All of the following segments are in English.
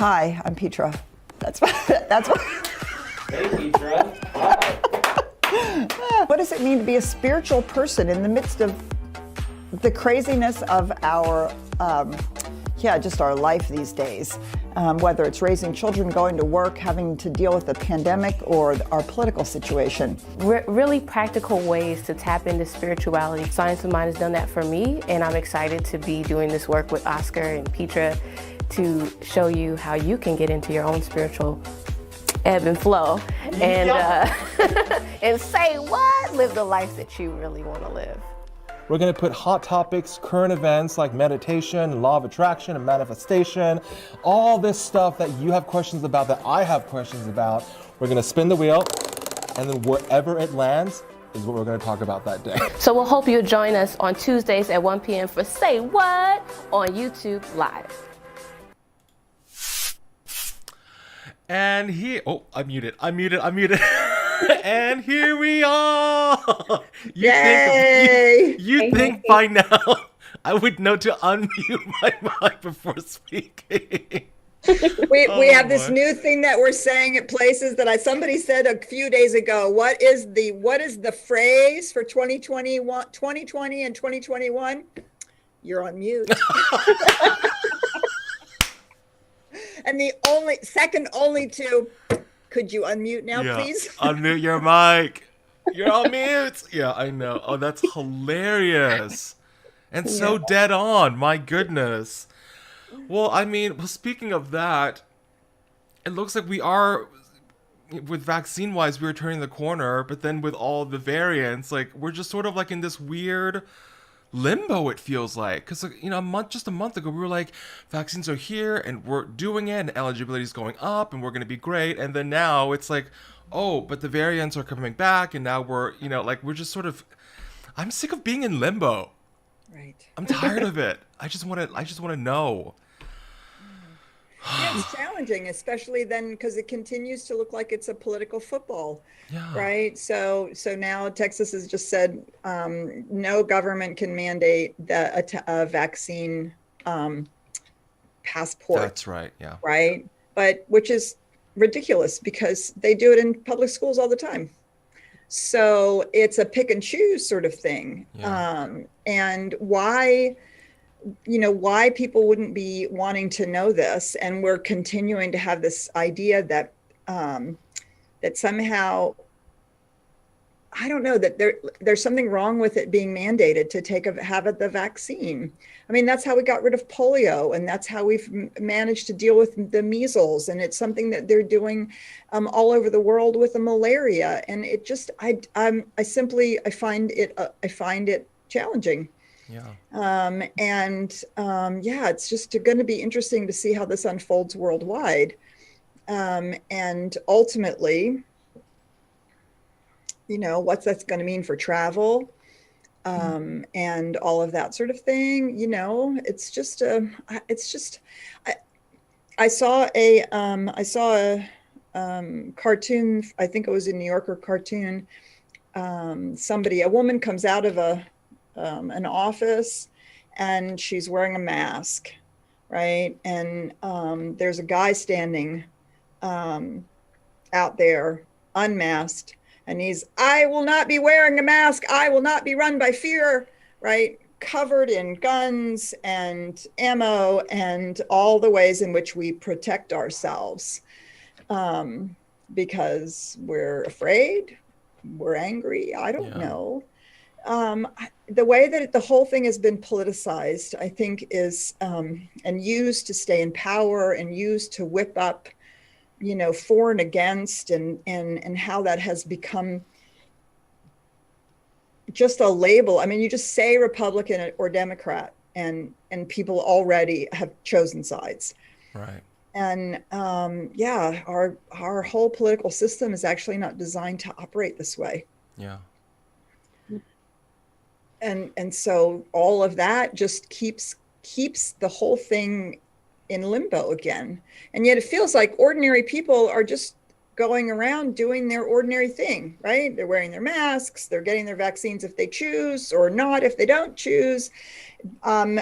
Hi, I'm Petra. That's what. That's what. Hey, Petra. Hi. What does it mean to be a spiritual person in the midst of the craziness of our, just our life these days? Whether it's raising children, going to work, having to deal with the pandemic, or our political situation. Really practical ways to tap into spirituality. Science of Mind has done that for me, and I'm excited to be doing this work with Oscar and Petra to show you how you can get into your own spiritual ebb and flow and and say what? Live the life that you really want to live. We're going to put hot topics, current events like meditation, law of attraction, and manifestation, all this stuff that you have questions about, that I have questions about. We're going to spin the wheel, and then wherever it lands is what we're going to talk about that day. So we'll hope you'll join us on Tuesdays at 1 p.m. for Say What on YouTube Live. And I'm muted. And here we are. You think by now I would know to unmute my mic before speaking. We have this new thing that we're saying at places that somebody said a few days ago. What is the phrase for 2020 and 2021? You're on mute. And the second only to, could you unmute now, please? Unmute your mic. You're on mute. Yeah, I know. Oh, that's hilarious. And so dead on. My goodness. Well, speaking of that, it looks like we are, with vaccine-wise, we were turning the corner, but then with all the variants, we're just sort of in this weird limbo, it feels like. Because, just a month ago, we were like, vaccines are here, and we're doing it, and eligibility is going up, and we're going to be great. And then now it's like, oh, but the variants are coming back, and now we're, we're just sort of, I'm sick of being in limbo. Right. I'm tired of it. I just want to know. Yeah, it's challenging, especially then because it continues to look like it's a political football, right? So now Texas has just said no government can mandate a vaccine passport. That's right, yeah. Right? But which is ridiculous because they do it in public schools all the time. So it's a pick and choose sort of thing. Yeah. And why people wouldn't be wanting to know this, and we're continuing to have this idea that that somehow, I don't know, that there's something wrong with it being mandated to have the vaccine. That's how we got rid of polio, and that's how we've managed to deal with the measles, and it's something that they're doing all over the world with the malaria, and it just I find it challenging. Yeah. It's just going to be interesting to see how this unfolds worldwide. And ultimately, what's that's going to mean for travel, and all of that sort of thing. I saw a cartoon, I think it was a New Yorker cartoon. A woman comes out of an office, and she's wearing a mask, right? And there's a guy standing out there unmasked, and I will not be wearing a mask. I will not be run by fear, right? Covered in guns and ammo and all the ways in which we protect ourselves, because we're afraid, we're angry, I don't know. The way that the whole thing has been politicized, I think, is and used to stay in power and used to whip up, for and against, and how that has become just a label. You just say Republican or Democrat, and people already have chosen sides. Right. And our whole political system is actually not designed to operate this way. Yeah. And so all of that just keeps the whole thing in limbo again. And yet it feels like ordinary people are just going around doing their ordinary thing, right? They're wearing their masks, they're getting their vaccines if they choose, or not if they don't choose. In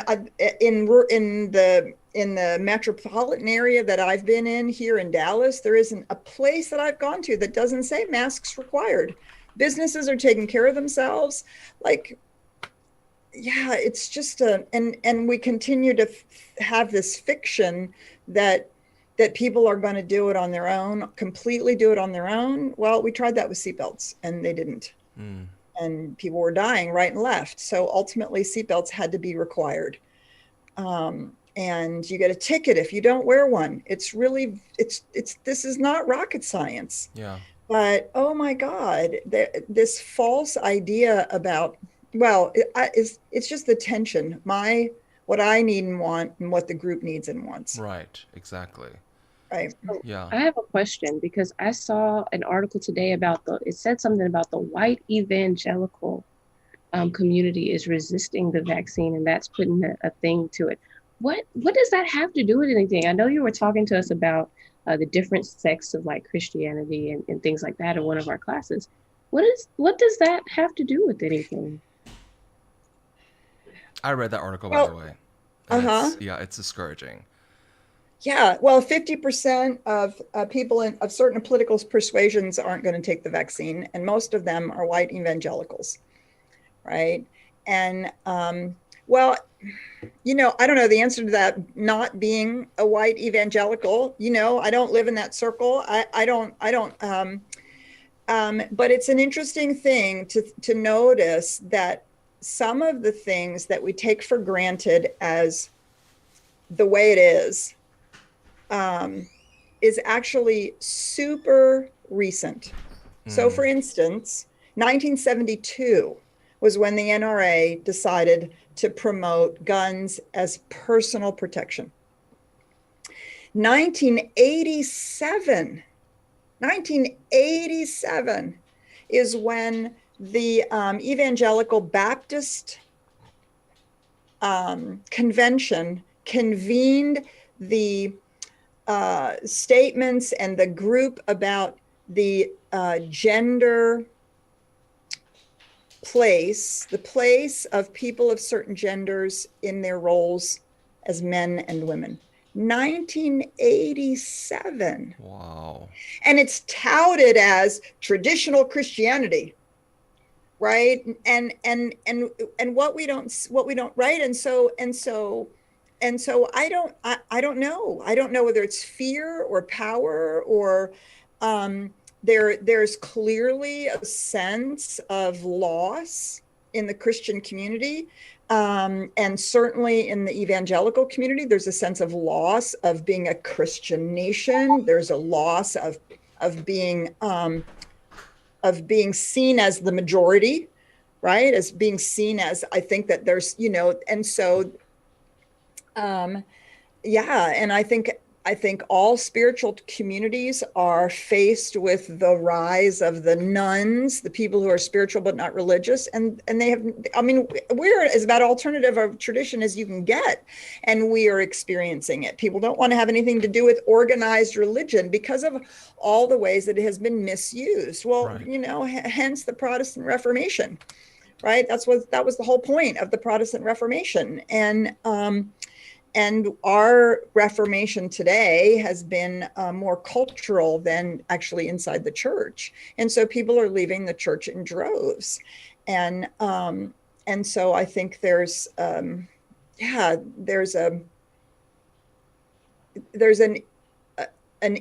the in the metropolitan area that I've been in here in Dallas, there isn't a place that I've gone to that doesn't say masks required. Businesses are taking care of themselves. Like, yeah, it's just and we continue to have this fiction that people are going to do it on their own, completely do it on their own. Well, we tried that with seatbelts and they didn't. And people were dying right and left. So ultimately seatbelts had to be required. And you get a ticket if you don't wear one. It's really, this is not rocket science. Yeah. But oh my God, this false idea about, well, it's just the tension. What I need and want and what the group needs and wants. Right. Exactly. Right. Yeah. I have a question because I saw an article today about it said something about the white evangelical community is resisting the vaccine, and that's putting a thing to it. What does that have to do with anything? I know you were talking to us about the different sects of like Christianity and things like that in one of our classes. What does that have to do with anything? I read that article, by the way. It's discouraging. Yeah, well, 50% of people of certain political persuasions aren't going to take the vaccine, and most of them are white evangelicals, right? And well, I don't know the answer to that. Not being a white evangelical, I don't live in that circle. I don't. But it's an interesting thing to notice that some of the things that we take for granted as the way it is actually super recent. So for instance, 1972 was when the NRA decided to promote guns as personal protection. 1987 is when the Evangelical Baptist Convention convened the statements and the group about the gender the place of people of certain genders in their roles as men and women. 1987. Wow. And it's touted as traditional Christianity, right? And what we don't right. And so I don't know. I don't know whether it's fear or power or there's clearly a sense of loss in the Christian community. And certainly in the evangelical community, there's a sense of loss of being a Christian nation. There's a loss of being seen as the majority, right? As being seen as, I think that there's, and so, and I think all spiritual communities are faced with the rise of the nuns, the people who are spiritual but not religious. And they have, we're as about alternative of tradition as you can get. And we are experiencing it. People don't want to have anything to do with organized religion because of all the ways that it has been misused. Well, right. Hence the Protestant Reformation, right? That was the whole point of the Protestant Reformation. And our Reformation today has been more cultural than actually inside the church. And so people are leaving the church in droves. And so I think there's an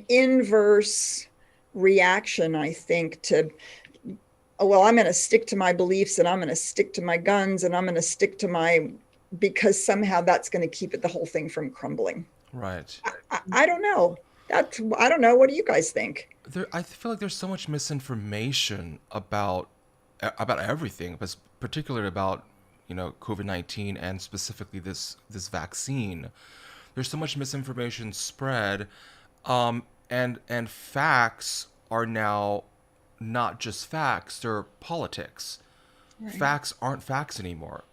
inverse reaction, I think, to, well, I'm going to stick to my beliefs and I'm going to stick to my guns and I'm going to stick to because somehow that's going to keep the whole thing from crumbling. Right. I don't know. I don't know. What do you guys think? I feel like there's so much misinformation about everything, but particularly about COVID-19 and specifically this vaccine. There's so much misinformation spread, and facts are now not just facts; they're politics. Right. Facts aren't facts anymore.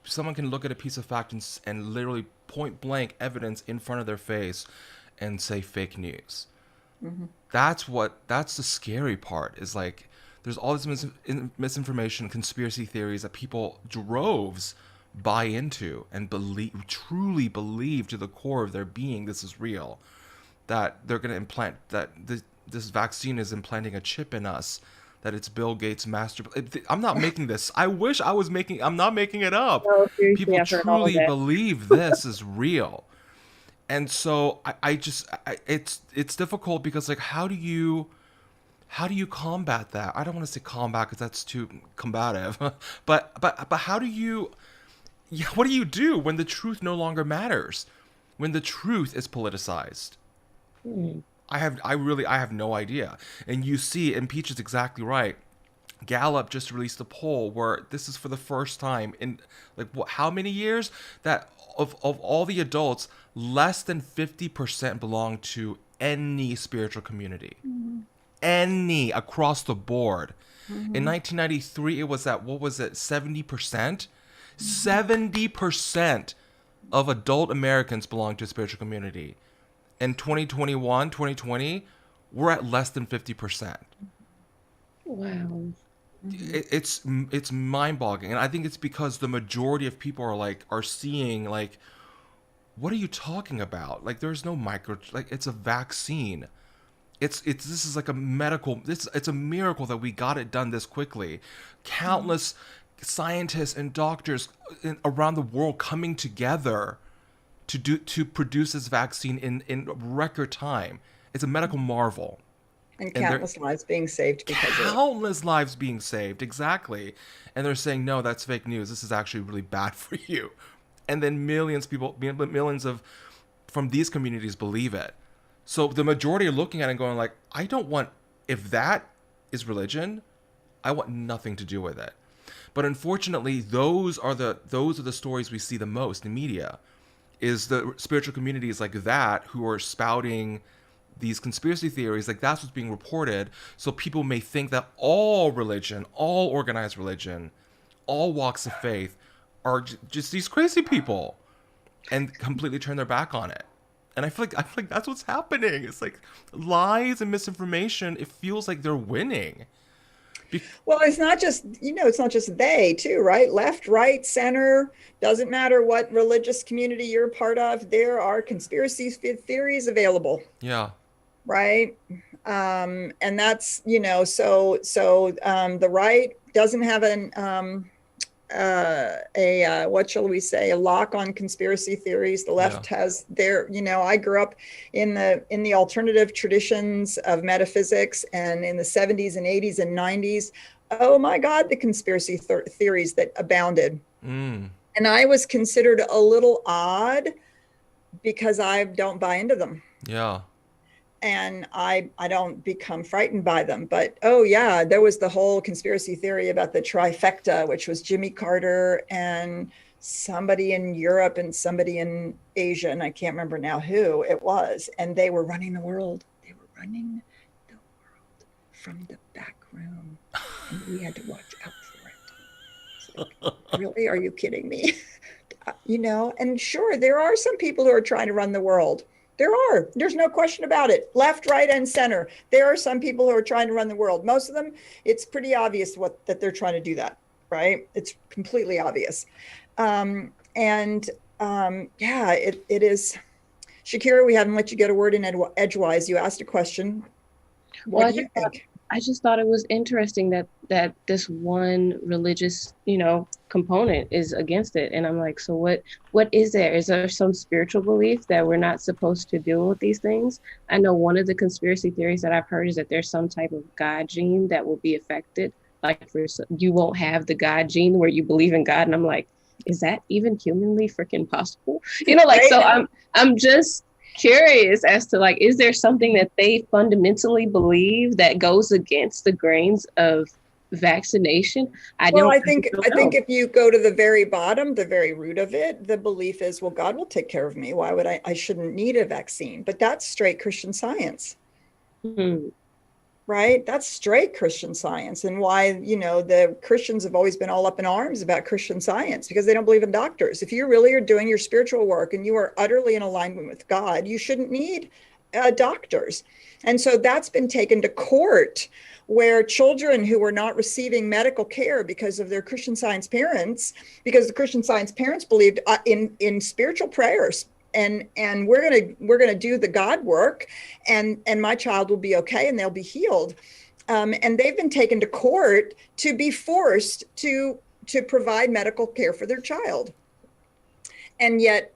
Someone can look at a piece of fact and literally point blank evidence in front of their face and say fake news. Mm-hmm. That's the scary part, is like there's all this misinformation, conspiracy theories that people droves buy into and truly believe to the core of their being this is real, that they're going to implant, that this vaccine is implanting a chip in us, that it's Bill Gates' master. I'm not making this. I wish I was making. I'm not making it up. No, seriously, People I've heard all of truly that. believe this is real, and so it's difficult because like how do you combat that? I don't want to say combat because that's too combative, but how do you? Yeah, what do you do when the truth no longer matters? When the truth is politicized? Hmm. I have no idea. And you see, and Peach is exactly right. Gallup just released a poll where this is for the first time in like how many years that of all the adults, less than 50% belong to any spiritual community. Any across the board. In 1993, it was at what was it, 70%? 70% of adult Americans belong to a spiritual community. In 2020, we're at less than 50%. Wow. It's mind-boggling, and I think it's because the majority of people are seeing like, what are you talking about? Like, there's no it's a vaccine. This is like a medical. It's a miracle that we got it done this quickly. Countless scientists and doctors around the world coming together to produce this vaccine in record time. It's a medical marvel. And countless lives being saved because of it. Countless lives being saved, exactly. And they're saying, no, that's fake news. This is actually really bad for you. And then millions of from these communities believe it. So the majority are looking at it and going like, if that is religion, I want nothing to do with it. But unfortunately, those are the stories we see the most in media, is the spiritual communities like that who are spouting these conspiracy theories. Like, that's what's being reported. So people may think that all religion, all organized religion, all walks of faith are just these crazy people, and completely turn their back on it. And I feel like that's what's happening. It's like lies and misinformation. It feels like they're winning. Well, it's not just they too, right? Left, right, center, doesn't matter what religious community you're a part of. There are conspiracy theories available. Yeah. Right. And that's, the right doesn't have what shall we say, a lock on conspiracy theories. The left has their, I grew up in the alternative traditions of metaphysics, and in the 70s and 80s and 90s, oh my God, the conspiracy theories that abounded. And I was considered a little odd because I don't buy into them. Yeah. And I don't become frightened by them. But, oh yeah, there was the whole conspiracy theory about the trifecta, which was Jimmy Carter and somebody in Europe and somebody in Asia, and I can't remember now who it was. And they were running the world. They were running the world from the back room. And we had to watch out for it. It's like, really? Are you kidding me? And sure, there are some people who are trying to run the world. There's no question about it. Left, right, and center. There are some people who are trying to run the world. Most of them, it's pretty obvious that they're trying to do that, right? It's completely obvious. It is. Shakira, we haven't let you get a word in edgewise. You asked a question. What do you think? I just thought it was interesting that this one religious, component is against it. And I'm like, so what is there? Is there some spiritual belief that we're not supposed to deal with these things? I know one of the conspiracy theories that I've heard is that there's some type of God gene that will be affected. Like you won't have the God gene where you believe in God. And I'm like, is that even humanly freaking possible? Right. So I'm just curious as to is there something that they fundamentally believe that goes against the grains of vaccination? I think if you go to the very bottom, the very root of it, the belief is, well, God will take care of me. Why would I shouldn't need a vaccine? But that's straight Christian science. Right? That's straight Christian science. And why, the Christians have always been all up in arms about Christian science, because they don't believe in doctors. If you really are doing your spiritual work and you are utterly in alignment with God, you shouldn't need doctors. And so that's been taken to court where children who were not receiving medical care because of their Christian Science parents, because the Christian Science parents believed in spiritual prayers, and we're gonna do the God work, and my child will be okay and they'll be healed. And they've been taken to court to be forced to provide medical care for their child. And yet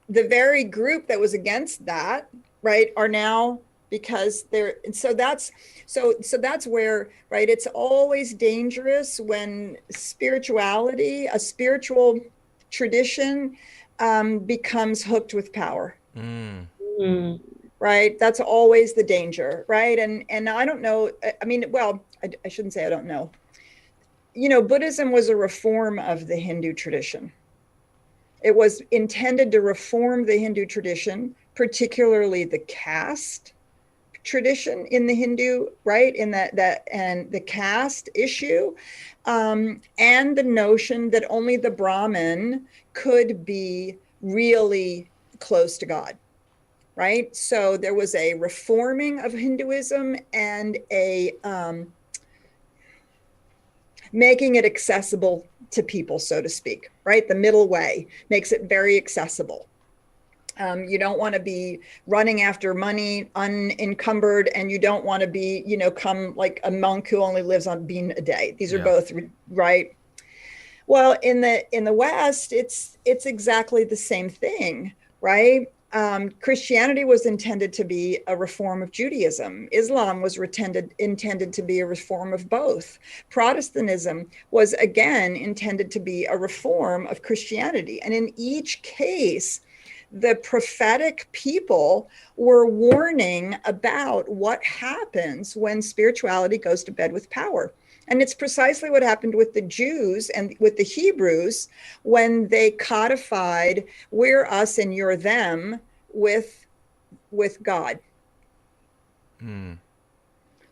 the very group that was against that, right, are now, because they're, and so that's where, right, it's always dangerous when spirituality, a spiritual tradition, becomes hooked with power. Mm. Right, that's always the danger, right? And I don't know, I mean, well, I shouldn't say I don't know. You know, Buddhism was a reform of the Hindu tradition. It was intended to reform the Hindu tradition, particularly the caste tradition in the Hindu, right? In that and the caste issue, and the notion that only the Brahmin could be really close to God, right? So there was a reforming of Hinduism and a making it accessible to people, so to speak, right? The middle way makes it very accessible. You don't want to be running after money unencumbered, and you don't want to be, you know, come like a monk who only lives on bean a day. These are both right. Well, in the West, it's exactly the same thing, right? Christianity was intended to be a reform of Judaism. Islam was intended to be a reform of both. Protestantism was, again, intended to be a reform of Christianity. And in each case, the prophetic people were warning about what happens when spirituality goes to bed with power. And it's precisely what happened with the Jews and with the Hebrews when they codified we're us and you're them with God.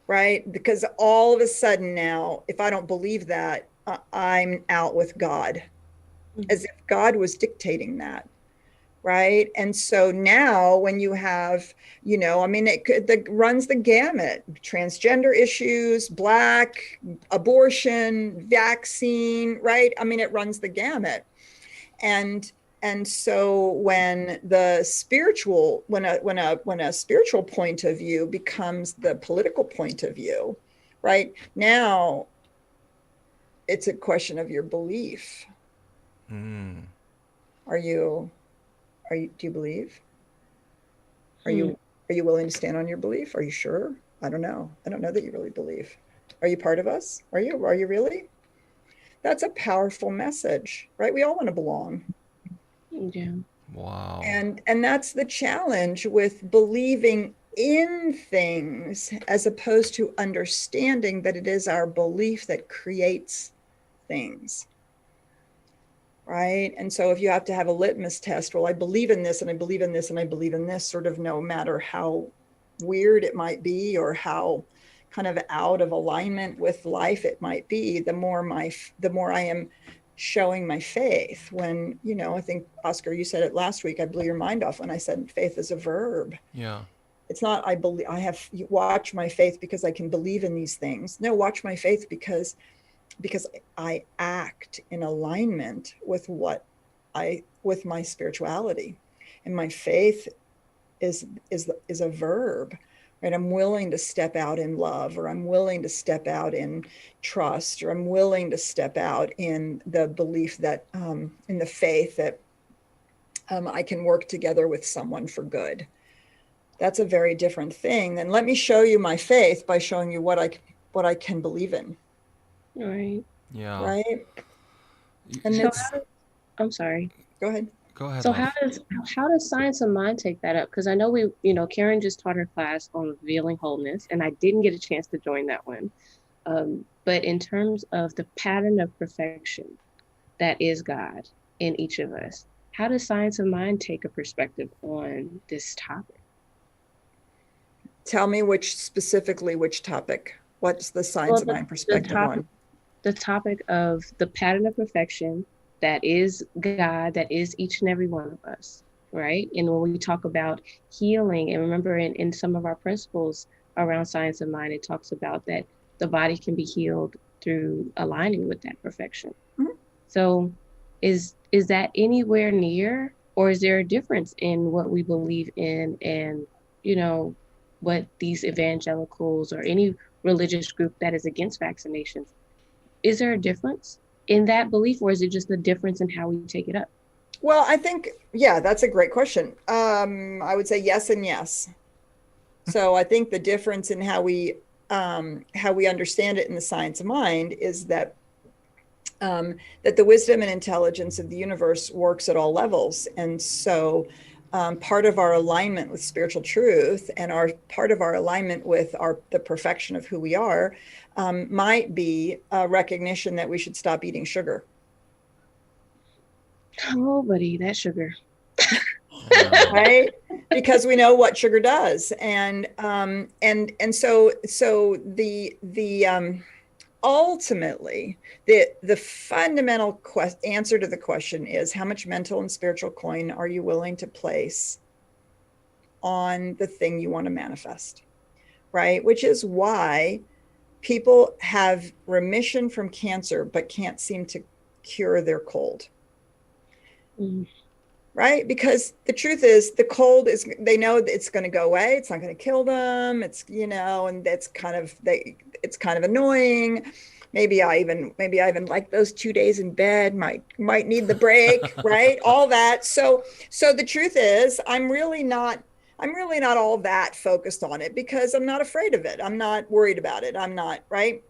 Right? Because all of a sudden now, if I don't believe that, I'm out with God, as if God was dictating that. Right. And so now when you have, you know, I mean, it runs the gamut: transgender issues, Black, abortion, vaccine, right? I mean, it runs the gamut. And so when the spiritual, when a spiritual point of view becomes the political point of view, right, now it's a question of your belief. Do you believe? Are you willing to stand on your belief? Are you sure? I don't know. I don't know that you really believe. Are you part of us? Are you really? That's a powerful message, right? We all want to belong. Yeah. Wow. And that's the challenge with believing in things as opposed to understanding that it is our belief that creates things. Right. And so if you have to have a litmus test, well, I believe in this and I believe in this and I believe in this, sort of, no matter how weird it might be or how kind of out of alignment with life it might be, the more I am showing my faith. When, you know, I think, Oscar, you said it last week, I blew your mind off when I said faith is a verb. Yeah. It's not, you watch my faith because I can believe in these things. No, watch my faith because I act in alignment with with my spirituality, and my faith is a verb, right? I'm willing to step out in love, or I'm willing to step out in trust, or I'm willing to step out in the belief that, in the faith that I can work together with someone for good. That's a very different thing than let me show you my faith by showing you what I can believe in. Right. Yeah. Right. And So it's, I'm sorry. go ahead. Go ahead. So love. how does Science of Mind take that up? Because I know Karen just taught her class on revealing wholeness, and I didn't get a chance to join that one. But in terms of the pattern of perfection that is God in each of us, how does Science of Mind take a perspective on this topic? Tell me which topic. What's the Science of Mind perspective on? The topic of the pattern of perfection that is God, that is each and every one of us, right? And when we talk about healing, and remember in some of our principles around Science of Mind, it talks about that the body can be healed through aligning with that perfection. Mhm. So is that anywhere near, or is there a difference in what we believe in and, what these evangelicals or any religious group that is against vaccinations, is there a difference in that belief, or is it just a difference in how we take it up? Well, I think, yeah, that's a great question. I would say yes and yes. So I think the difference in how we understand it in the science of mind is that the wisdom and intelligence of the universe works at all levels. And so part of our alignment with spiritual truth and part of our alignment with the perfection of who we are might be a recognition that we should stop eating sugar. Oh, buddy, that sugar. Right, because we know what sugar does, and so ultimately the fundamental answer to the question is, how much mental and spiritual coin are you willing to place on the thing you want to manifest, right? Which is why people have remission from cancer but can't seem to cure their cold. Right? Because the truth is, the cold is, they know that it's going to go away. It's not going to kill them. It's, and it's kind of annoying. Maybe I even like those 2 days in bed, might need the break, right? All that. So the truth is, I'm really not all that focused on it because I'm not afraid of it. I'm not worried about it. I'm not, right?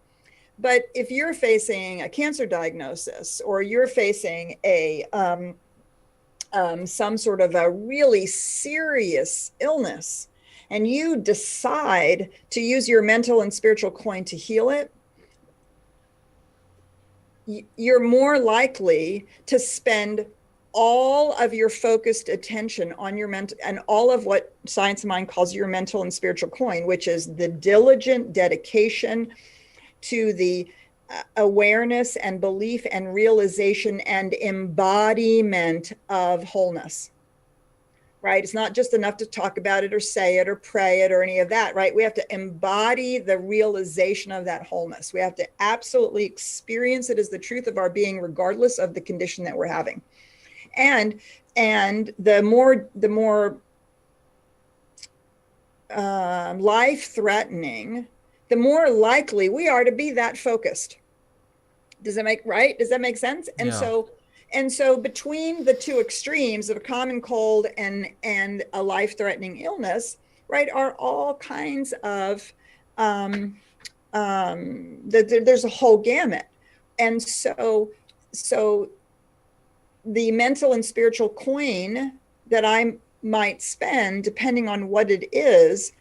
But if you're facing a cancer diagnosis, or you're facing some sort of a really serious illness, and you decide to use your mental and spiritual coin to heal it, you're more likely to spend all of your focused attention on your mental and all of what Science of Mind calls your mental and spiritual coin, which is the diligent dedication to the awareness and belief and realization and embodiment of wholeness, right? It's not just enough to talk about it or say it or pray it or any of that, right? We have to embody the realization of that wholeness. We have to absolutely experience it as the truth of our being, regardless of the condition that we're having. And the more life-threatening, the more likely we are to be that focused. Does that make sense? And Yeah. so between the two extremes of a common cold and a life-threatening illness, right, are all kinds of there's a whole gamut. And so the mental and spiritual coin that I might spend, depending on what it is,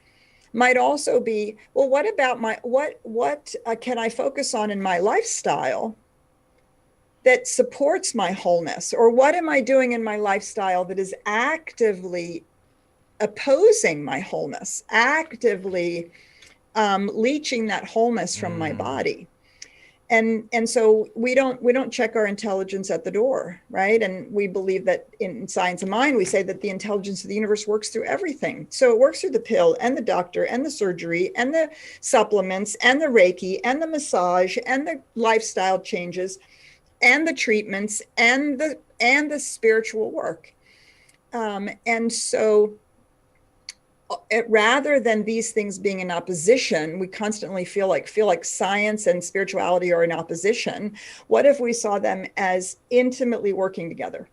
might also be, well, what about what can I focus on in my lifestyle that supports my wholeness? Or what am I doing in my lifestyle that is actively opposing my wholeness, actively leaching that wholeness from my body? And so we don't check our intelligence at the door, right? And we believe that in Science of Mind, we say that the intelligence of the universe works through everything. So it works through the pill and the doctor and the surgery and the supplements and the Reiki and the massage and the lifestyle changes and the treatments and the spiritual work. And so rather than these things being in opposition, we constantly feel like science and spirituality are in opposition. What if we saw them as intimately working together?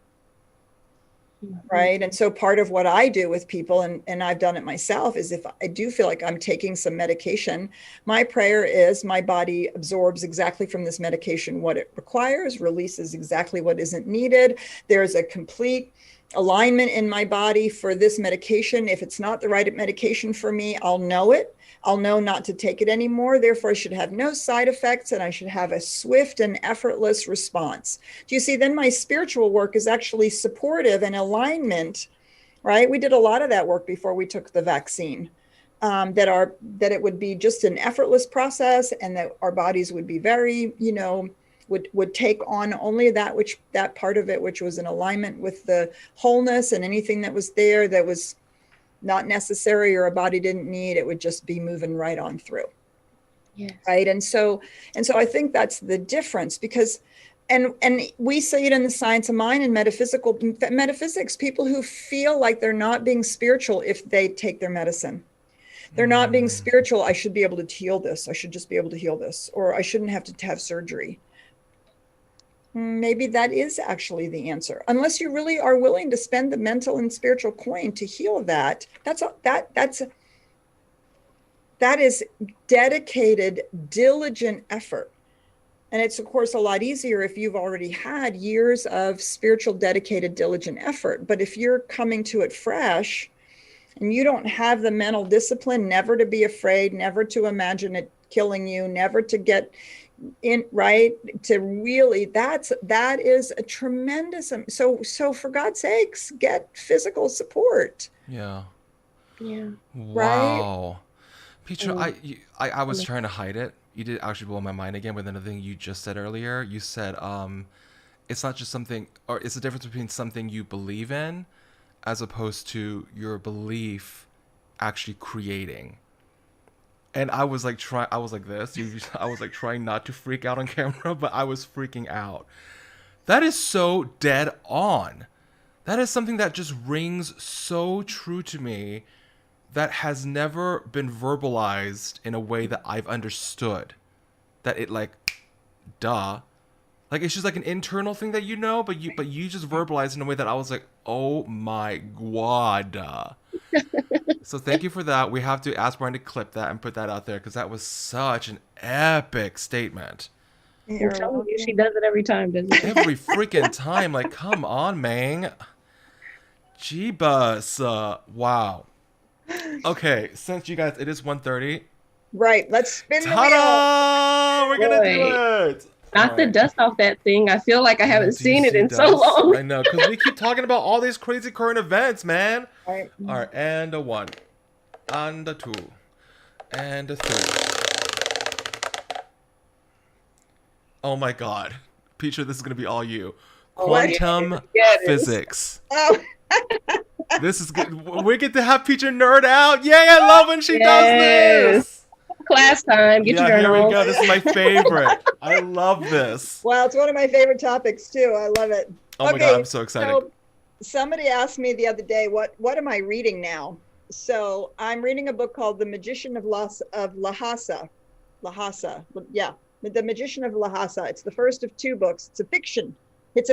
Right. And so part of what I do with people, and I've done it myself, is if I do feel like I'm taking some medication, my prayer is my body absorbs exactly from this medication what it requires, releases exactly what isn't needed. There's a complete alignment in my body for this medication. If it's not the right medication for me, I'll know it. I'll know not to take it anymore. Therefore, I should have no side effects and I should have a swift and effortless response. Do you see? Then my spiritual work is actually supportive and alignment, right? We did a lot of that work before we took the vaccine, that it would be just an effortless process and that our bodies would be very, would take on only that part of it, which was in alignment with the wholeness, and anything that was there that was not necessary or a body didn't need, it would just be moving right on through. Yes. Right. And so I think that's the difference, because and we see it in the science of mind and metaphysics, people who feel like they're not being spiritual if they take their medicine. They're not being spiritual. I should be able to heal this. I should just be able to heal this, or I shouldn't have to have surgery. Maybe that is actually the answer, unless you really are willing to spend the mental and spiritual coin to heal that. That is dedicated, diligent effort. And it's, of course, a lot easier if you've already had years of spiritual, dedicated, diligent effort. But if you're coming to it fresh and you don't have the mental discipline, never to be afraid, never to imagine it killing you, never to get in, right, to really, that is a tremendous, so for God's sakes, get physical support. Yeah. Yeah. Wow. Petra, I was trying to hide it. You did actually blow my mind again with another thing you just said earlier. You said it's not just something, or it's the difference between something you believe in as opposed to your belief actually creating. And I was like I was like this. I was like trying not to freak out on camera, but I was freaking out. That is so dead on. That is something that just rings so true to me, that has never been verbalized in a way that I've understood. That it like, duh. Like, it's just like an internal thing that you know, but you just verbalized in a way that I was like, oh my God. So thank you for that. We have to ask Brian to clip that and put that out there, because that was such an epic statement. I'm telling you, she does it every time, doesn't she? Every freaking time. Like, come on, man. Jeebus. Wow. Okay, since you guys, it is 1:30. Right, let's spin the wheel. Ta-da! We're gonna do it. Knock the dust off that thing. I feel like I haven't seen it in so dust? long. I know, because we keep talking about all these crazy current events, man. All right. All right, and a 1, and a 2, and a 3. Oh my God, Petra, this is gonna be all you. Quantum physics. Oh. This is good. We get to have Petra nerd out. Yay, I love when she does this. Class time. Get your journal. Here we go. This is my favorite. I love this. Well, it's one of my favorite topics too. I love it. Oh my God, I'm so excited. So somebody asked me the other day, what am I reading now? So I'm reading a book called The Magician of Lhasa. Yeah, The Magician of Lhasa. It's the first of 2 books. It's a fiction. It's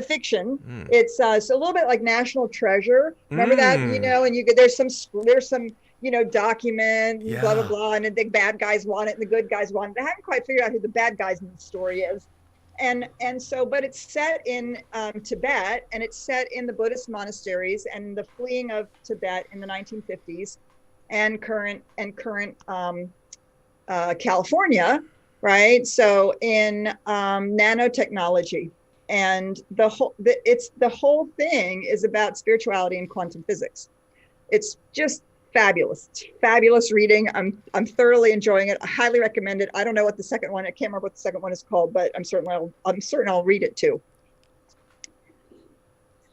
a little bit like National Treasure. Remember that, and there's some document, blah, blah, blah. And the bad guys want it and the good guys want it. I haven't quite figured out who the bad guys in the story is. But it's set in Tibet, and it's set in the Buddhist monasteries and the fleeing of Tibet in the 1950s and current California, right? So in nanotechnology. And the whole thing is about spirituality and quantum physics. It's just fabulous. It's fabulous reading. I'm thoroughly enjoying it. I highly recommend it. I don't know what the second one. I can't remember what the second one is called, but I'm certain I'll read it too.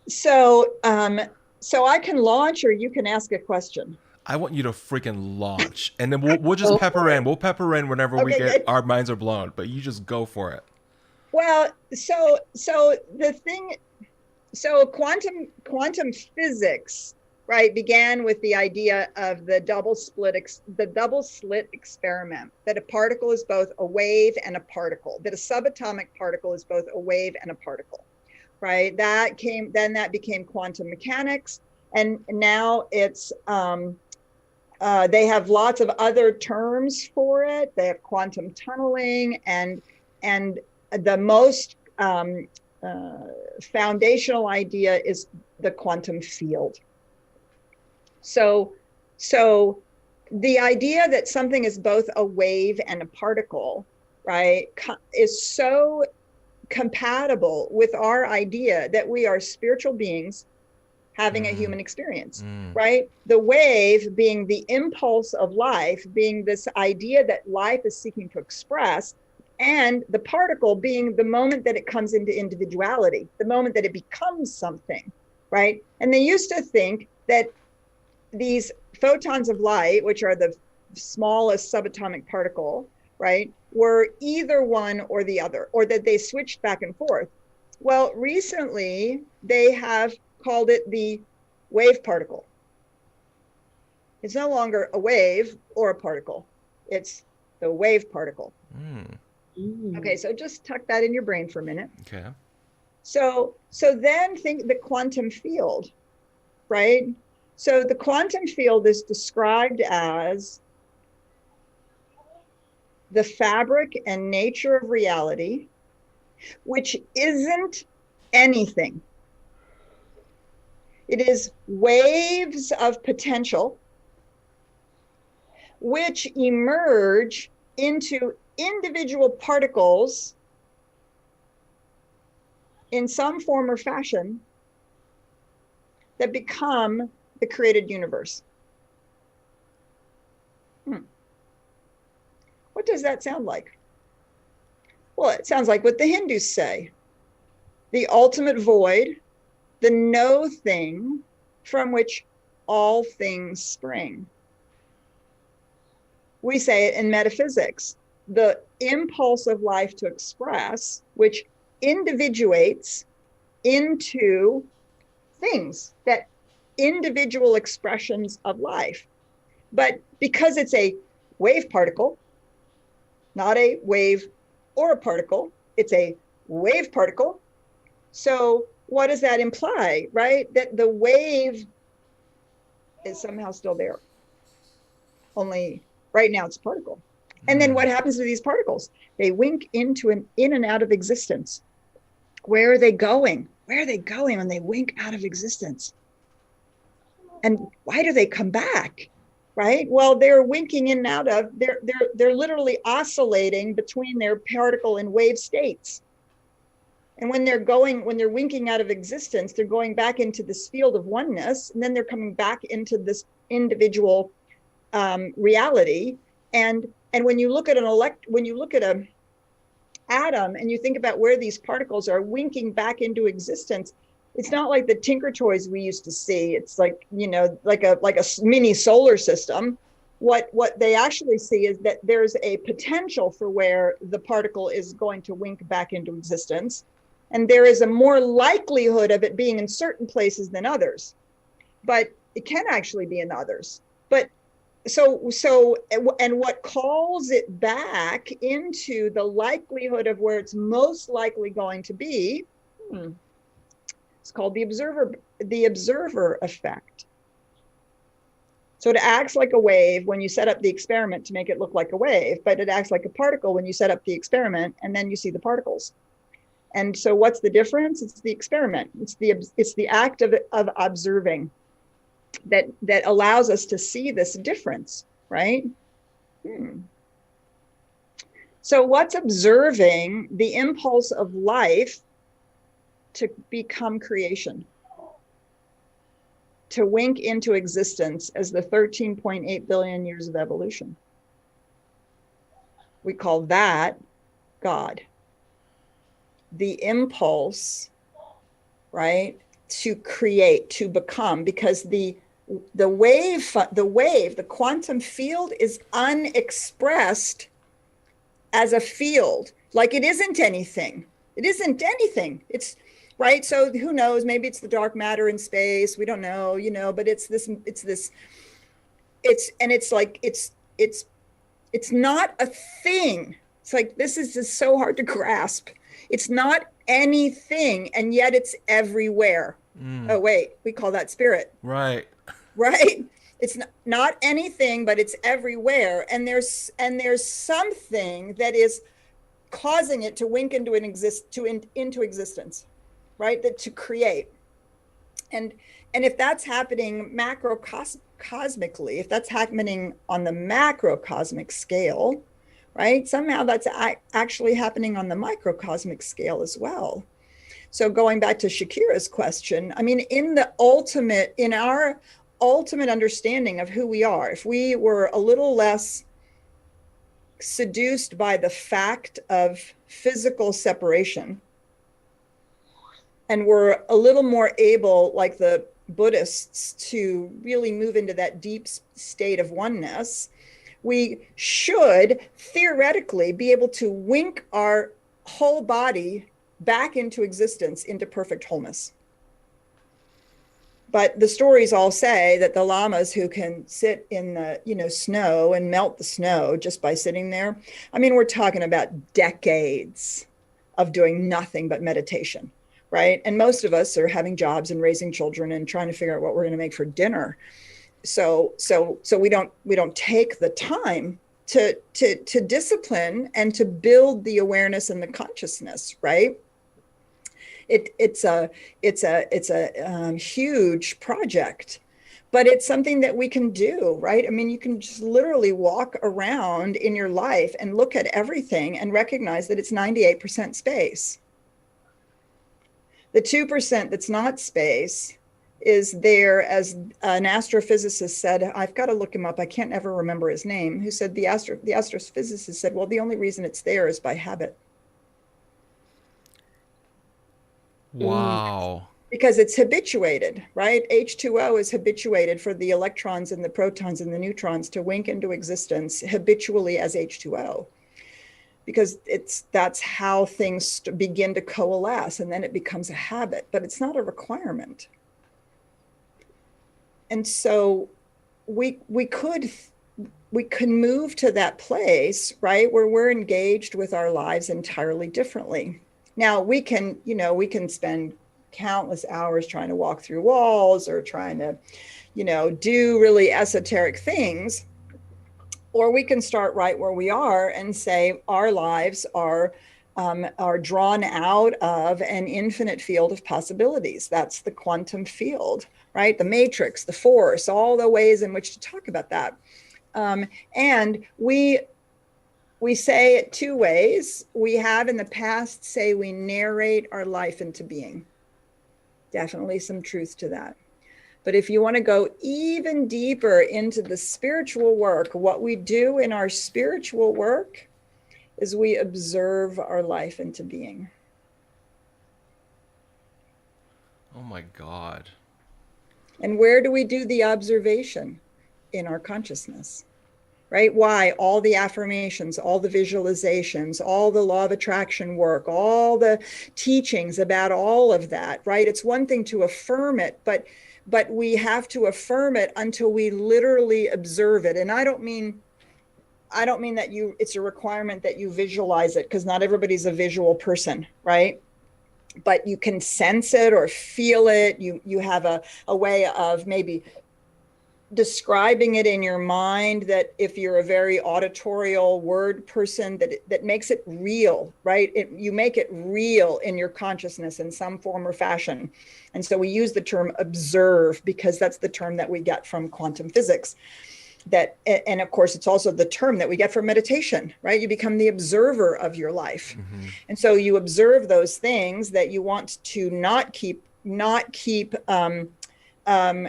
So I can launch, or you can ask a question. I want you to freaking launch, and then we'll just pepper in. We'll pepper in whenever we get our minds are blown. But you just go for it. Well, quantum physics, right, began with the idea of the double slit experiment, that a particle is both a wave and a particle, that a subatomic particle is both a wave and a particle, right? That became quantum mechanics, and now it's they have lots of other terms for it. They have quantum tunneling, and the most foundational idea is the quantum field. So the idea that something is both a wave and a particle, right, is so compatible with our idea that we are spiritual beings having a human experience, right? The wave being the impulse of life, being this idea that life is seeking to express, and the particle being the moment that it comes into individuality, the moment that it becomes something, right? And they used to think that these photons of light, which are the smallest subatomic particle, right, were either one or the other, or that they switched back and forth. Well, recently they have called it the wave particle. It's no longer a wave or a particle. It's the wave particle. Okay, so just tuck that in your brain for a minute. Okay. So then think the quantum field, right? So the quantum field is described as the fabric and nature of reality, which isn't anything. It is waves of potential which emerge into individual particles in some form or fashion that become the created universe. What does that sound like? Well, it sounds like what the Hindus say. The ultimate void, the no thing from which all things spring. We say it in metaphysics, the impulse of life to express, which individuates into things, that individual expressions of life. But because it's a wave particle, not a wave or a particle, it's a wave particle. So what does that imply, right? That the wave is somehow still there. Only right now it's a particle. And then what happens to these particles? They wink into an in and out of existence. Where are they going? Where are they going when they wink out of existence? And why do they come back? Right? Well, they're winking in and out of, they're literally oscillating between their particle and wave states. And when they're winking out of existence, they're going back into this field of oneness, and then they're coming back into this individual reality. And when you look at an atom and you think about where these particles are winking back into existence, it's not like the Tinker Toys we used to see. It's like, like a mini solar system. What they actually see is that there's a potential for where the particle is going to wink back into existence. And there is a more likelihood of it being in certain places than others, but it can actually be in others. But and what calls it back into the likelihood of where it's most likely going to be, it's called the observer effect. So it acts like a wave when you set up the experiment to make it look like a wave, but it acts like a particle when you set up the experiment and then you see the particles. And so what's the difference? It's the experiment. It's the act of observing that allows us to see this difference, right? So what's observing the impulse of life to become creation, to wink into existence as the 13.8 billion years of evolution? We call that God. The impulse, right, to create, to become, because the quantum field is unexpressed as a field. Like it isn't anything. It isn't anything. It's right. So who knows? Maybe it's the dark matter in space. We don't know, but it's not a thing. It's like, this is just so hard to grasp. It's not anything, and yet it's everywhere. Oh, wait, we call that spirit. Right. Right? It's not anything, but it's everywhere. And there's something that is causing it to wink into into existence, right? That to create. And if that's happening macrocosmically, if that's happening on the macrocosmic scale, right? Somehow that's actually happening on the microcosmic scale as well. So going back to Shakira's question, I mean, in our ultimate understanding of who we are, if we were a little less seduced by the fact of physical separation, and we're a little more able, like the Buddhists, to really move into that deep state of oneness, we should theoretically be able to wink our whole body back into existence, into perfect wholeness. But the stories all say that the llamas who can sit in the, snow and melt the snow just by sitting there, I mean, we're talking about decades of doing nothing but meditation, right? And most of us are having jobs and raising children and trying to figure out what we're going to make for dinner. So we don't take the time to discipline and to build the awareness and the consciousness, right? It's a huge project, but it's something that we can do, right? I mean, you can just literally walk around in your life and look at everything and recognize that it's 98% space. The 2% that's not space is there, as an astrophysicist said. I've got to look him up. I can't ever remember his name. Who said the astrophysicist said, well, the only reason it's there is by habit. Wow. Because it's habituated, right? H2O is habituated for the electrons and the protons and the neutrons to wink into existence habitually as H2O. Because that's how things begin to coalesce, and then it becomes a habit, but it's not a requirement. And so we can move to that place, right, where we're engaged with our lives entirely differently. Now we can spend countless hours trying to walk through walls or trying to, do really esoteric things. Or we can start right where we are and say our lives are drawn out of an infinite field of possibilities. That's the quantum field, right? The matrix, the force, all the ways in which to talk about that. And we say it two ways. We have in the past say we narrate our life into being. Definitely some truth to that. But if you want to go even deeper into the spiritual work, what we do in our spiritual work is we observe our life into being. Oh my God. And where do we do the observation? In our consciousness, right? Why? All the affirmations, all the visualizations, all the law of attraction work, all the teachings about all of that, right? It's one thing to affirm it, but we have to affirm it until we literally observe it. And I don't mean that it's a requirement that you visualize it, because not everybody's a visual person, right? But you can sense it or feel it. You have a way of maybe describing it in your mind, that if you're a very auditorial word person, that makes it real, right? You make it real in your consciousness in some form or fashion. And so we use the term observe because that's the term that we get from quantum physics. And of course, it's also the term that we get from meditation, right? You become the observer of your life. Mm-hmm. And so you observe those things that you want to not keep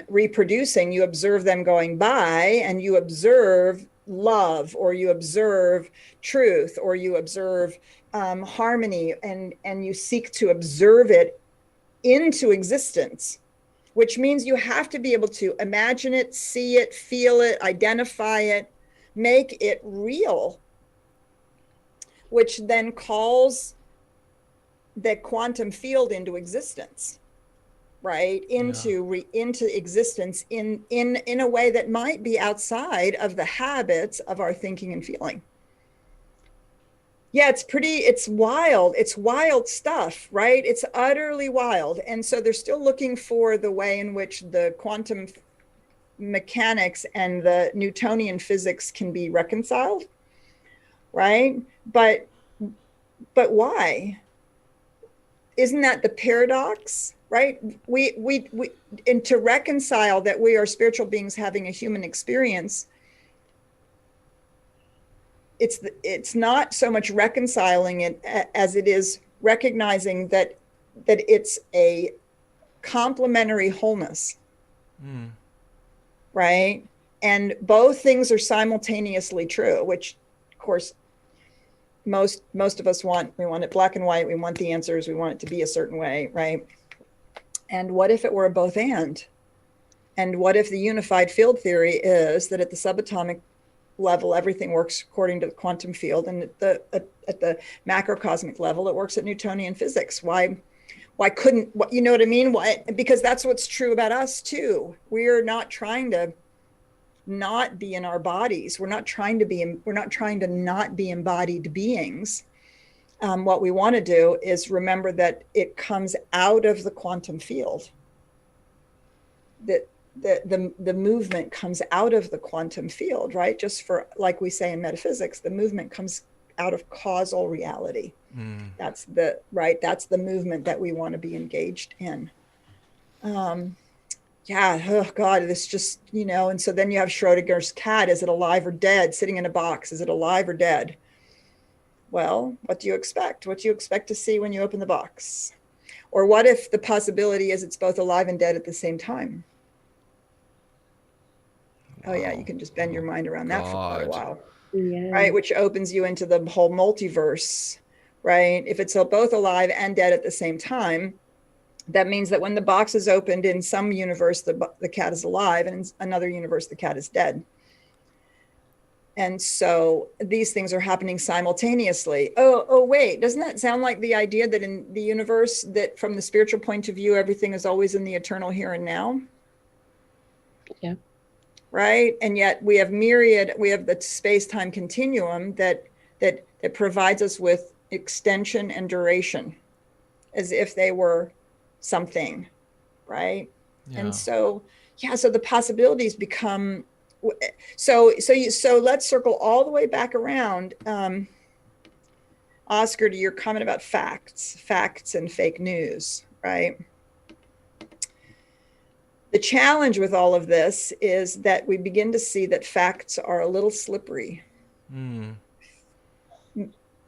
reproducing. You observe them going by, and you observe love, or you observe truth, or you observe harmony, and you seek to observe it into existence, which means you have to be able to imagine it, see it, feel it, identify it, make it real, which then calls the quantum field into existence. Right into existence in a way that might be outside of the habits of our thinking and feeling. Yeah, it's wild stuff, right? It's utterly wild. And so they're still looking for the way in which the quantum mechanics and the Newtonian physics can be reconciled, right? But why? Isn't that the paradox? Right? And to reconcile that we are spiritual beings having a human experience, it's not so much reconciling it as it is recognizing that it's a complementary wholeness. Mm. Right? And both things are simultaneously true, which of course most of us want. We want it black and white. We want the answers. We want it to be a certain way, right? And what if it were a both and? And what if the unified field theory is that at the subatomic level, everything works according to the quantum field, and at the macrocosmic level, it works at Newtonian physics. Why couldn't, you know what I mean? Why? Because that's what's true about us too. We're not trying to not be in our bodies. We're not trying to not be embodied beings. What we want to do is remember that it comes out of the quantum field. That the movement comes out of the quantum field, right? Just for, like we say in metaphysics, the movement comes out of causal reality. That's the movement that we want to be engaged in. Yeah, oh God, this just, and so then you have Schrodinger's cat. Is it alive or dead? Sitting in a box. Is it alive or dead? Well, what do you expect? What do you expect to see when you open the box? Or what if the possibility is it's both alive and dead at the same time? Wow. Oh yeah, you can just bend your mind around that for quite a while. Yeah. Right, which opens you into the whole multiverse, right? If it's both alive and dead at the same time, that means that when the box is opened, in some universe, the cat is alive, and in another universe, the cat is dead. And so these things are happening simultaneously. Oh, wait, doesn't that sound like the idea that in the universe, that from the spiritual point of view, everything is always in the eternal here and now? Yeah. Right? And yet we have the space-time continuum that provides us with extension and duration as if they were something, right? Yeah. And so, so the possibilities become, so let's circle all the way back around, Oscar, to your comment about facts and fake news, right? The challenge with all of this is that we begin to see that facts are a little slippery.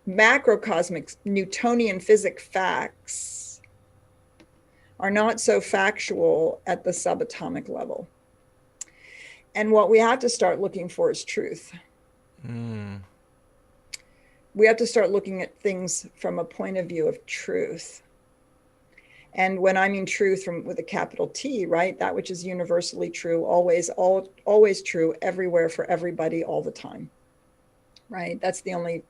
Macrocosmic Newtonian physics facts are not so factual at the subatomic level. And what we have to start looking for is truth. We have to start looking at things from a point of view of truth. And when I mean truth with a capital T, right? That which is universally true, always true, everywhere, for everybody, all the time, right? That's the only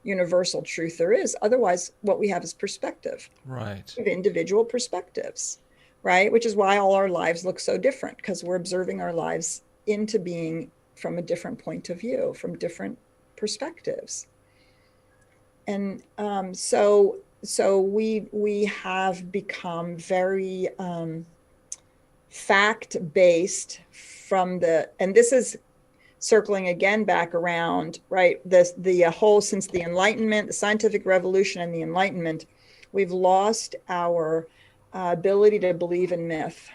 universal truth there is. Otherwise, what we have is perspective. Right. We have individual perspectives, right? Which is why all our lives look so different, because we're observing our lives into being from a different point of view, from different perspectives. And so we have become very fact-based and this is circling again back around, right? The whole, since the Enlightenment, the scientific revolution and the Enlightenment, we've lost our ability to believe in myth.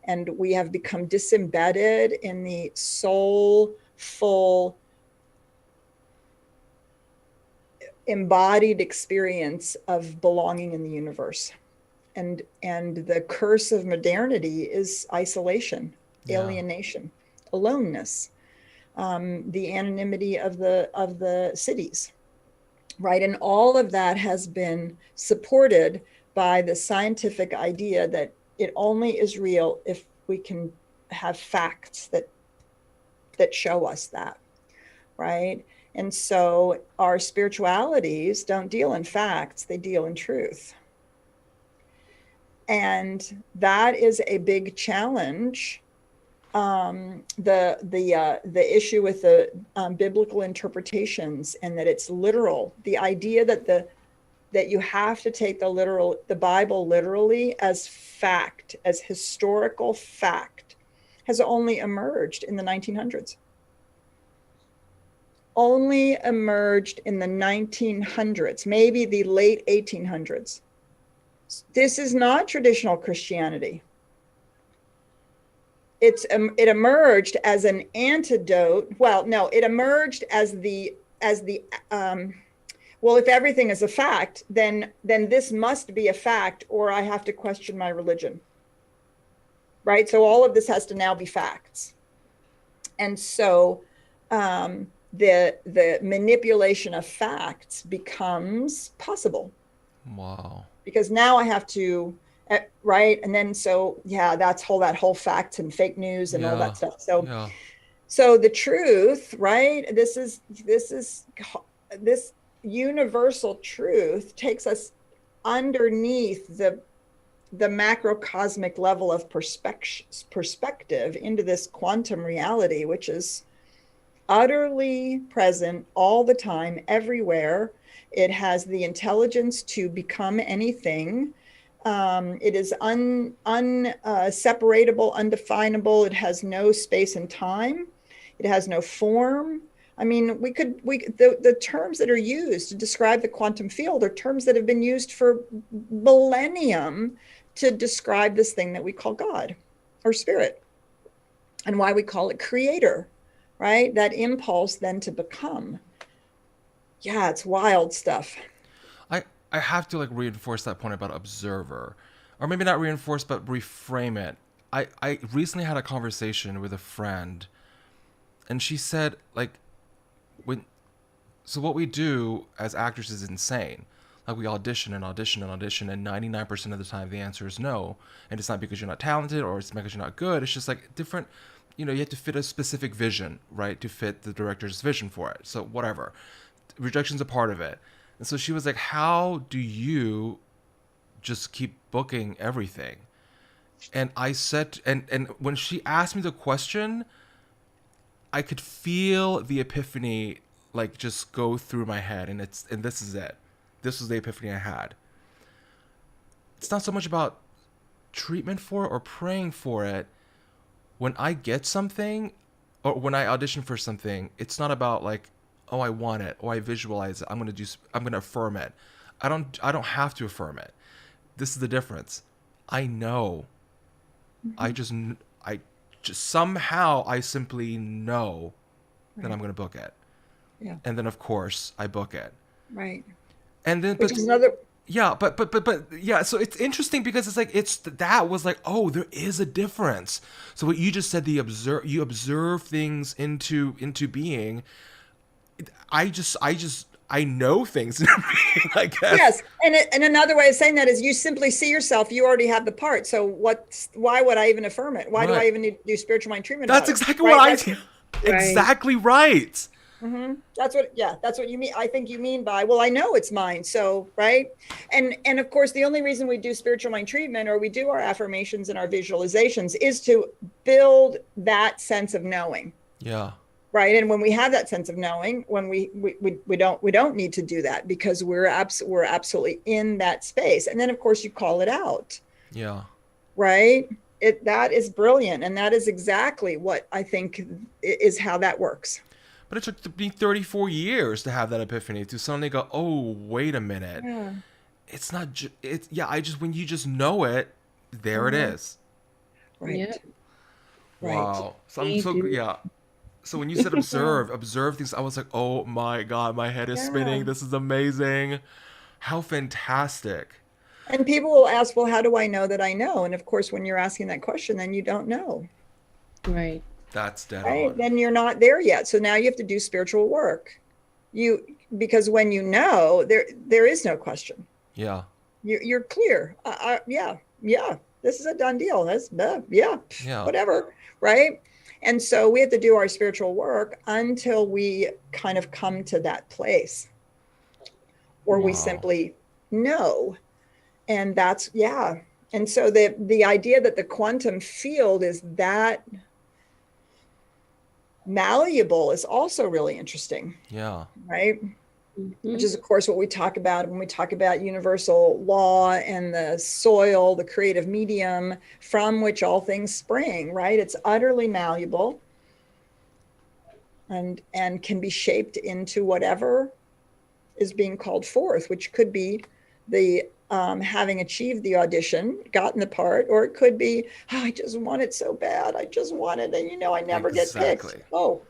And we have become disembedded in the soulful, embodied experience of belonging in the universe. And the curse of modernity is isolation, alienation, aloneness, the anonymity of the cities, right? And all of that has been supported by the scientific idea that it only is real if we can have facts that show us that, right? And so our spiritualities don't deal in facts, they deal in truth. And that is a big challenge. The issue with the biblical interpretations, and that it's literal, the idea that you have to take the Bible literally as fact, as historical fact, has only emerged in the 1900s. Only emerged in the 1900s, maybe the late 1800s. This is not traditional Christianity. It emerged as an antidote. Well, no, it emerged as well, if everything is a fact, then this must be a fact, or I have to question my religion, right? So all of this has to now be facts. And so the manipulation of facts becomes possible. Wow. Because now I have to, right? And then that whole facts and fake news and all that stuff. So the truth, right? This universal truth takes us underneath the macrocosmic level of perspective into this quantum reality, which is utterly present all the time, everywhere. It has the intelligence to become anything. It is unseparatable, undefinable. It has no space and time. It has no form. I mean, the terms that are used to describe the quantum field are terms that have been used for millennium to describe this thing that we call God or spirit, and why we call it creator, right? That impulse then to become. Yeah, it's wild stuff. I have to like reinforce that point about observer, or maybe not reinforce, but reframe it. I recently had a conversation with a friend, and she said like, so what we do as actors is insane. Like we audition and audition and audition, and 99% of the time the answer is no. And it's not because you're not talented or it's because you're not good. It's just like different, you have to fit a specific vision, right? To fit the director's vision for it. So whatever. Rejection's a part of it. And so she was like, how do you just keep booking everything? And I said, and when she asked me the question, I could feel the epiphany like just go through my head, and this is it. This was the epiphany I had. It's not so much about treatment for it or praying for it. When I get something, or when I audition for something, it's not about like, oh, I want it, or I visualize it. I'm gonna affirm it. I don't have to affirm it. This is the difference. I know. Mm-hmm. I just somehow I simply know that I'm gonna book it. Yeah. And then of course I book it. Right. And then, which is another. Yeah, but yeah. So it's interesting because it's like that was like, oh, there is a difference. So what you just said, you observe things into being. I know things into being, I guess. Yes, and another way of saying that is you simply see yourself. You already have the part. So why would I even affirm it? Why do I even need to do spiritual mind treatment? That's exactly what exactly right. Mm-hmm. That's what you mean. I think you mean by, well, I know it's mine. So, right. And of course, the only reason we do spiritual mind treatment or we do our affirmations and our visualizations is to build that sense of knowing. Yeah. Right. And when we have that sense of knowing, when we don't need to do that because we're absolutely in that space. And then of course you call it out. Yeah. Right. That is brilliant. And that is exactly what I think is how that works. But it took me 34 years to have that epiphany, to suddenly go, oh, wait a minute. Yeah. It's not, when you just know it, there it is. Right. Yeah. Wow. So So when you said observe things, I was like, oh my God, my head is spinning. This is amazing. How fantastic. And people will ask, well, how do I know that I know? And of course, when you're asking that question, then you don't know. Right. That's dead right? on. Then you're not there yet. So now you have to do spiritual work. Because when you know, there is no question. Yeah. You're clear. Yeah. This is a done deal. That's whatever. Right. And so we have to do our spiritual work until we kind of come to that place, or we simply know. And that's, And so the idea that the quantum field is that malleable is also really interesting. Yeah. Right. Mm-hmm. Which is, of course, what we talk about when we talk about universal law and the soil, the creative medium from which all things spring, right? It's utterly malleable and can be shaped into whatever is being called forth, which could be the having achieved the audition, gotten the part, or it could be, I just want it so bad. I just want it. And, I never get picked. Oh,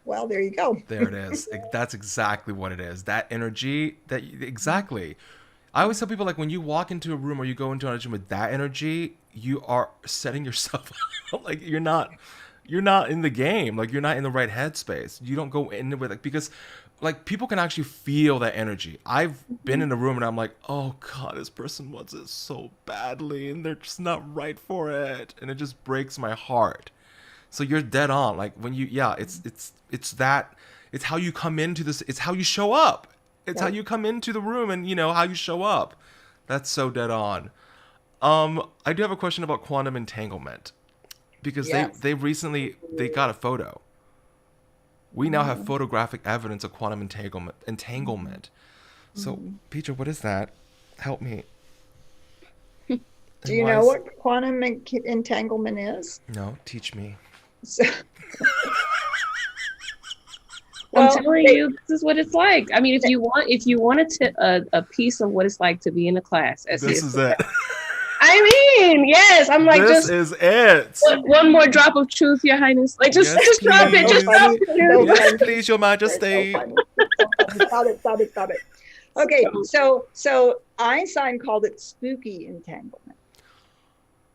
well, there you go. There it is. That's exactly what it is. That energy, exactly. I always tell people, like, when you walk into a room or you go into an audition with that energy, you are setting yourself up. Like, you're not in the game. Like, you're not in the right headspace. You don't go in with it because, like, people can actually feel that energy. I've been in a room and I'm like, oh God, this person wants it so badly and they're just not right for it. And it just breaks my heart. So you're dead on. Like when you, yeah, it's that, it's how you come into this, it's how you show up. It's how you come into the room and, you know, how you show up. That's so dead on. I do have a question about quantum entanglement because Yes. they recently, they got a photo. We now have photographic evidence of quantum entanglement. So, Petra, what is that? Help me. Do you know what quantum entanglement is? No, teach me. So, I'm well, telling you, this is what it's like. I mean, if you wanted a piece of what it's like to be in a class, This is it. I mean, yes, I'm like, This just is it. one more drop of truth, Your Highness. Like, just Yes, drop it, please. just drop it. So Yes, funny. please, Your Majesty. It's so funny. It's so funny. Stop it. Okay, so Einstein called it spooky entanglement.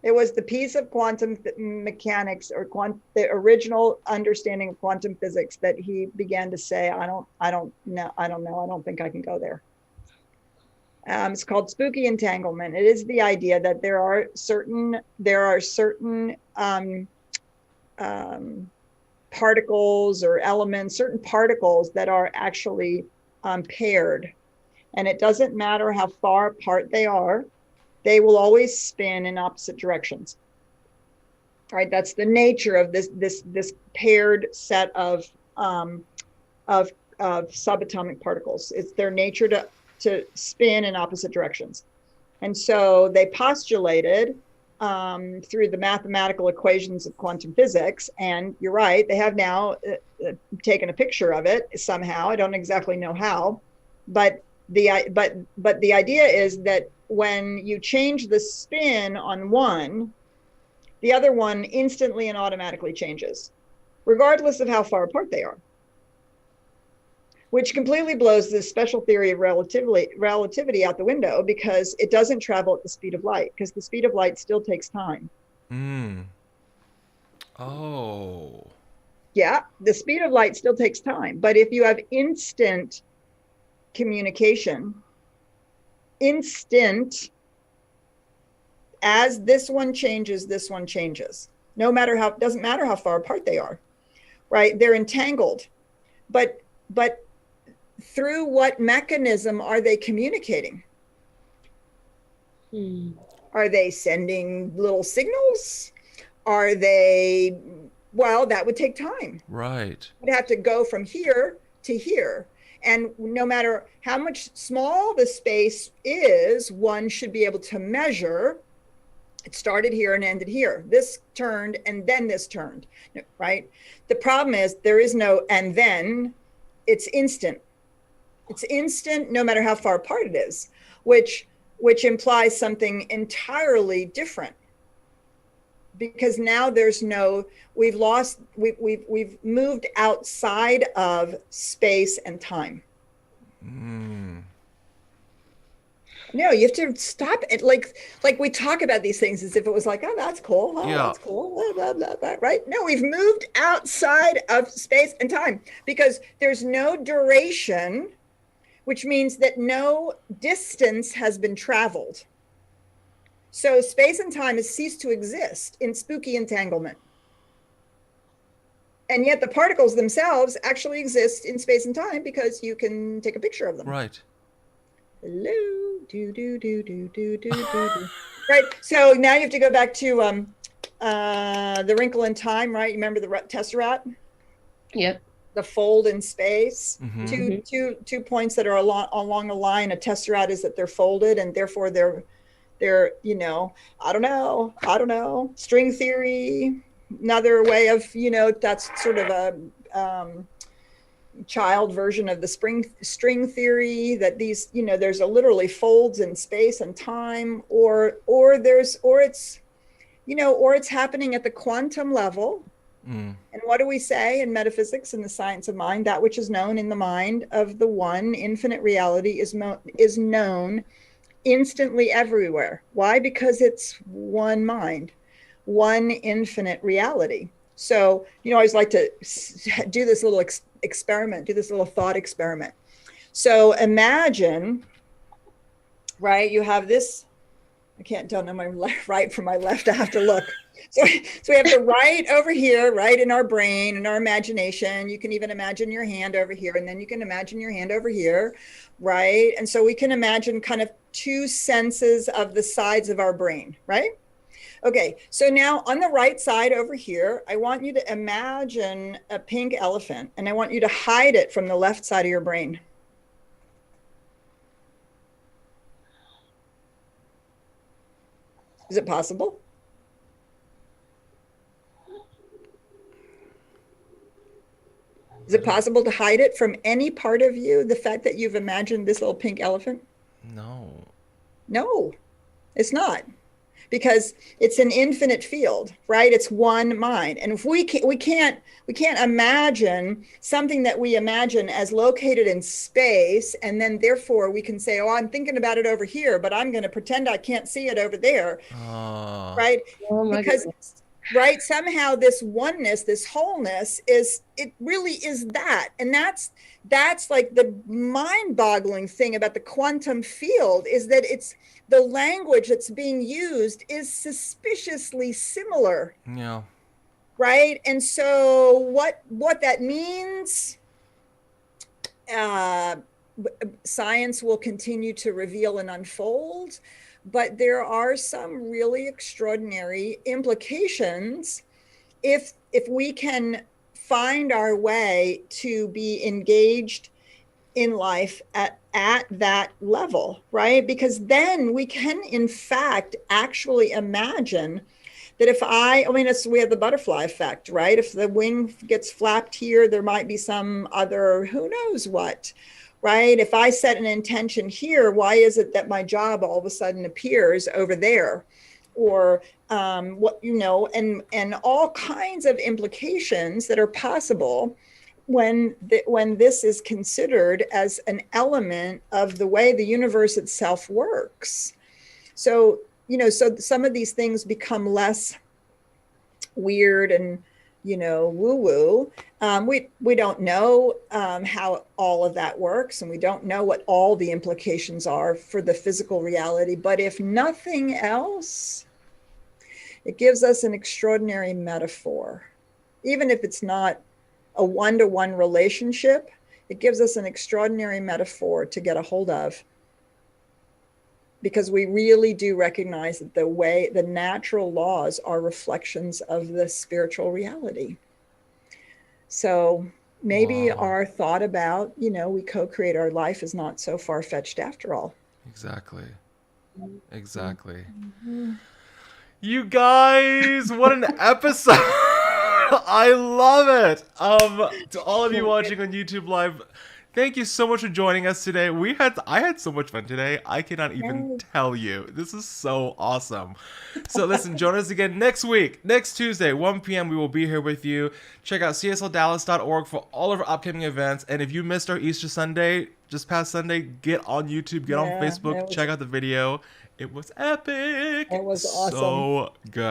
It was the piece of quantum mechanics or the original understanding of quantum physics that he began to say, I don't know, I don't think I can go there. It's called spooky entanglement. It is the idea that there are certain particles or elements, certain particles that are actually paired, and it doesn't matter how far apart they are. They will always spin in opposite directions. Right? That's the nature of this paired set of subatomic particles. It's their nature to spin in opposite directions. And so they postulated through the mathematical equations of quantum physics, and you're right, they have now taken a picture of it somehow. I don't exactly know how, but the idea is that when you change the spin on one, the other one instantly and automatically changes, regardless of how far apart they are, which completely blows this special theory of relativity out the window, because it doesn't travel at the speed of light, because the speed of light still takes time. Oh. Yeah, the speed of light still takes time. But if you have instant communication, as this one changes, no matter how, doesn't matter how far apart they are, right? They're entangled, but through what mechanism are they communicating? Are they sending little signals? Are they, well, that would take time. Right. You'd have to go from here to here. And no matter how much small the space is, one should be able to measure, it started here and ended here. This turned and then this turned, right? The problem is there is no and then, it's instant. It's instant no matter how far apart it is, which implies something entirely different. Because now there's no, we've moved outside of space and time. No, you have to stop it. Like we talk about these things as if it was like, oh, that's cool. Oh, Yeah. that's cool. Blah, blah, blah, blah, right? No, we've moved outside of space and time, because there's no duration, which means that no distance has been traveled. So space and time has ceased to exist in spooky entanglement. And yet the particles themselves actually exist in space and time, because you can take a picture of them. Right. Hello, do. Right. So now you have to go back to the wrinkle in time, right? You remember the tesseract? Yep. The fold in space. Mm-hmm. Two points that are along a line. A tesseract is that they're folded, and therefore they're, you know, I don't know, string theory, another way of, you know, that's sort of a child version of the string theory, that these, you know, there's a literally folds in space and time, or it's, you know, or it's happening at the quantum level. And what do we say in metaphysics and the science of mind? That which is known in the mind of the one infinite reality is known instantly everywhere. Why? Because it's one mind, one infinite reality. So, you know, I always like to do this little experiment, do this little thought experiment. So imagine, right, you have this I don't know my right from my left. I have to look. So we have the right over here, right in our brain, in our imagination. You can even imagine your hand over here, and then you can imagine your hand over here, right? And so we can imagine kind of two senses of the sides of our brain, right? Okay, so now on the right side over here, I want you to imagine a pink elephant, and I want you to hide it from the left side of your brain. Is it possible? Is it possible to hide it from any part of you, the fact that you've imagined this little pink elephant? No. No, it's not. Because it's an infinite field, right? It's one mind. And if we can't imagine something that we imagine as located in space, and then therefore we can say, oh, I'm thinking about it over here, but I'm going to pretend I can't see it over there, right? Oh because goodness. Right, somehow this oneness, this wholeness it really is that. And that's like the mind-boggling thing about the quantum field, is that it's the language that's being used is suspiciously similar. Yeah. Right? And so what that means, science will continue to reveal and unfold. But there are some really extraordinary implications if we can find our way to be engaged in life at that level, right? Because then we can, in fact, actually imagine that we have the butterfly effect, right? If the wing gets flapped here, there might be some other, who knows what, right? If I set an intention here, why is it that my job all of a sudden appears over there? Or and all kinds of implications that are possible when this is considered as an element of the way the universe itself works. So, so some of these things become less weird and woo-woo. We don't know how all of that works, and we don't know what all the implications are for the physical reality. But if nothing else, it gives us an extraordinary metaphor. Even if it's not a one-to-one relationship, it gives us an extraordinary metaphor to get a hold of. Because we really do recognize that the natural laws are reflections of the spiritual reality. So maybe our thought about, we co-create our life is not so far-fetched after all. Exactly. You guys, what an episode. I love it. To all of you watching on YouTube Live, thank you so much for joining us today. I had so much fun today. I cannot even tell you. This is so awesome. So listen, join us again next week. Next Tuesday, 1 p.m. we will be here with you. Check out CSLDallas.org for all of our upcoming events. And if you missed our Easter Sunday, just past Sunday, get on YouTube, get on Facebook, check out the video. It was epic. It was awesome. So good.